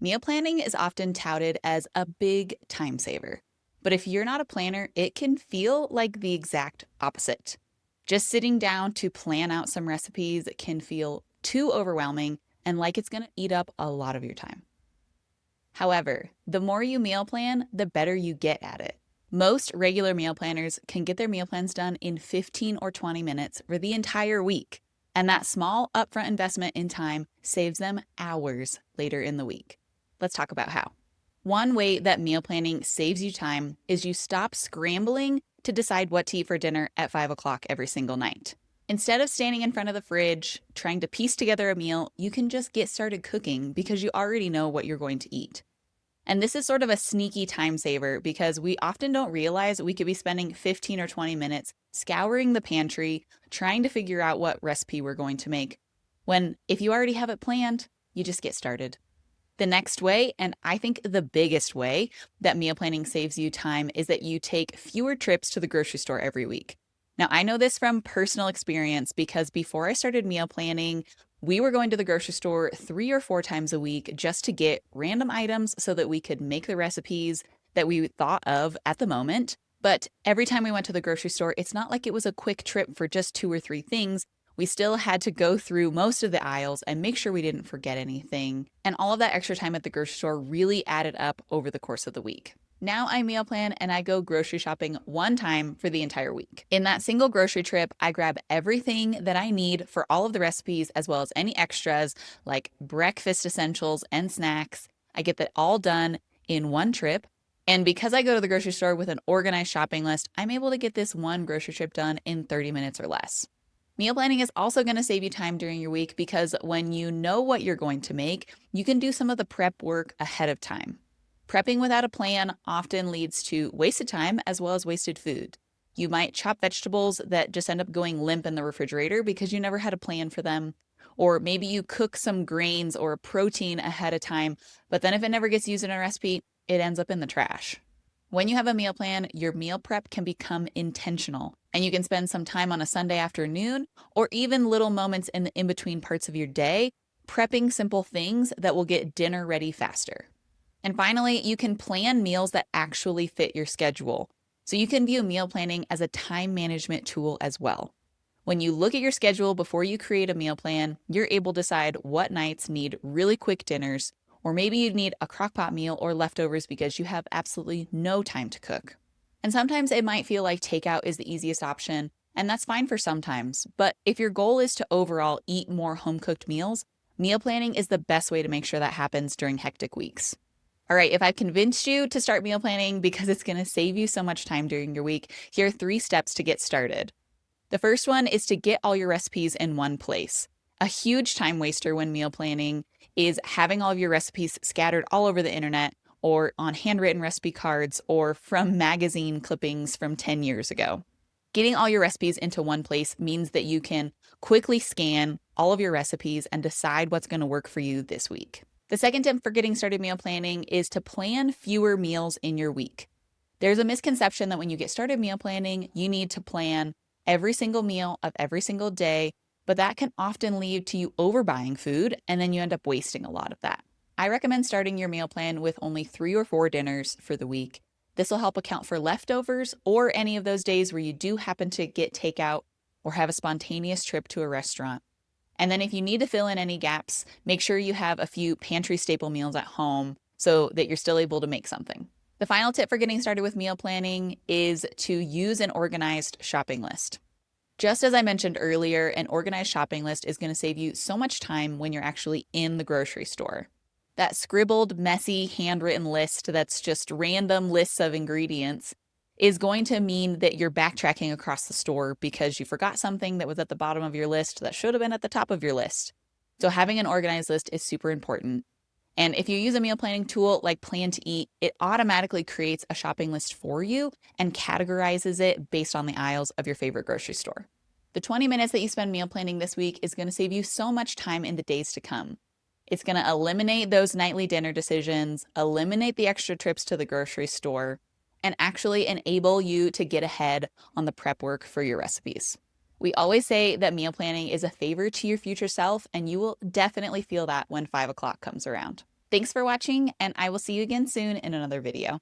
Meal planning is often touted as a big time saver. But if you're not a planner, it can feel like the exact opposite. Just sitting down to plan out some recipes can feel too overwhelming and like it's going to eat up a lot of your time. However, the more you meal plan, the better you get at it. Most regular meal planners can get their meal plans done in 15 or 20 minutes for the entire week. And that small upfront investment in time saves them hours later in the week. Let's talk about how. One way that meal planning saves you time is you stop scrambling to decide what to eat for dinner at 5 o'clock every single night. Instead of standing in front of the fridge trying to piece together a meal, you can just get started cooking because you already know what you're going to eat. And this is sort of a sneaky time saver because we often don't realize we could be spending 15 or 20 minutes scouring the pantry, trying to figure out what recipe we're going to make, when if you already have it planned, you just get started. The next way, and I think the biggest way that meal planning saves you time, is that you take fewer trips to the grocery store every week. Now, I know this from personal experience because before I started meal planning, we were going to the grocery store 3 or 4 times a week just to get random items so that we could make the recipes that we thought of at the moment. But every time we went to the grocery store, it's not like it was a quick trip for just 2 or 3 things. We still had to go through most of the aisles and make sure we didn't forget anything. And all of that extra time at the grocery store really added up over the course of the week. Now I meal plan and I go grocery shopping one time for the entire week. In that single grocery trip, I grab everything that I need for all of the recipes as well as any extras like breakfast essentials and snacks. I get that all done in one trip. And because I go to the grocery store with an organized shopping list, I'm able to get this one grocery trip done in 30 minutes or less. Meal planning is also going to save you time during your week because when you know what you're going to make, you can do some of the prep work ahead of time. Prepping without a plan often leads to wasted time as well as wasted food. You might chop vegetables that just end up going limp in the refrigerator because you never had a plan for them. Or maybe you cook some grains or protein ahead of time, but then if it never gets used in a recipe, it ends up in the trash. When you have a meal plan, your meal prep can become intentional, and you can spend some time on a Sunday afternoon or even little moments in the in-between parts of your day prepping simple things that will get dinner ready faster. And finally, you can plan meals that actually fit your schedule. So you can view meal planning as a time management tool as well. When you look at your schedule before you create a meal plan, you're able to decide what nights need really quick dinners, or maybe you need a crock-pot meal or leftovers because you have absolutely no time to cook. And sometimes it might feel like takeout is the easiest option, and that's fine for sometimes. But if your goal is to overall eat more home-cooked meals, meal planning is the best way to make sure that happens during hectic weeks. All right, if I've convinced you to start meal planning because it's going to save you so much time during your week, here are 3 steps to get started. The first one is to get all your recipes in one place. A huge time waster when meal planning is having all of your recipes scattered all over the internet or on handwritten recipe cards or from magazine clippings from 10 years ago. Getting all your recipes into one place means that you can quickly scan all of your recipes and decide what's going to work for you this week. The second tip for getting started meal planning is to plan fewer meals in your week. There's a misconception that when you get started meal planning, you need to plan every single meal of every single day, but that can often lead to you overbuying food and then you end up wasting a lot of that. I recommend starting your meal plan with only 3 or 4 dinners for the week. This will help account for leftovers or any of those days where you do happen to get takeout or have a spontaneous trip to a restaurant. And then if you need to fill in any gaps, make sure you have a few pantry staple meals at home so that you're still able to make something. The final tip for getting started with meal planning is to use an organized shopping list. Just as I mentioned earlier, an organized shopping list is going to save you so much time when you're actually in the grocery store. That scribbled, messy, handwritten list that's just random lists of ingredients is going to mean that you're backtracking across the store because you forgot something that was at the bottom of your list that should have been at the top of your list. So having an organized list is super important. And if you use a meal planning tool like Plan to Eat, it automatically creates a shopping list for you and categorizes it based on the aisles of your favorite grocery store. The 20 minutes that you spend meal planning this week is going to save you so much time in the days to come. It's going to eliminate those nightly dinner decisions, eliminate the extra trips to the grocery store, and actually enable you to get ahead on the prep work for your recipes. We always say that meal planning is a favor to your future self, and you will definitely feel that when 5 o'clock comes around. Thanks for watching, and I will see you again soon in another video.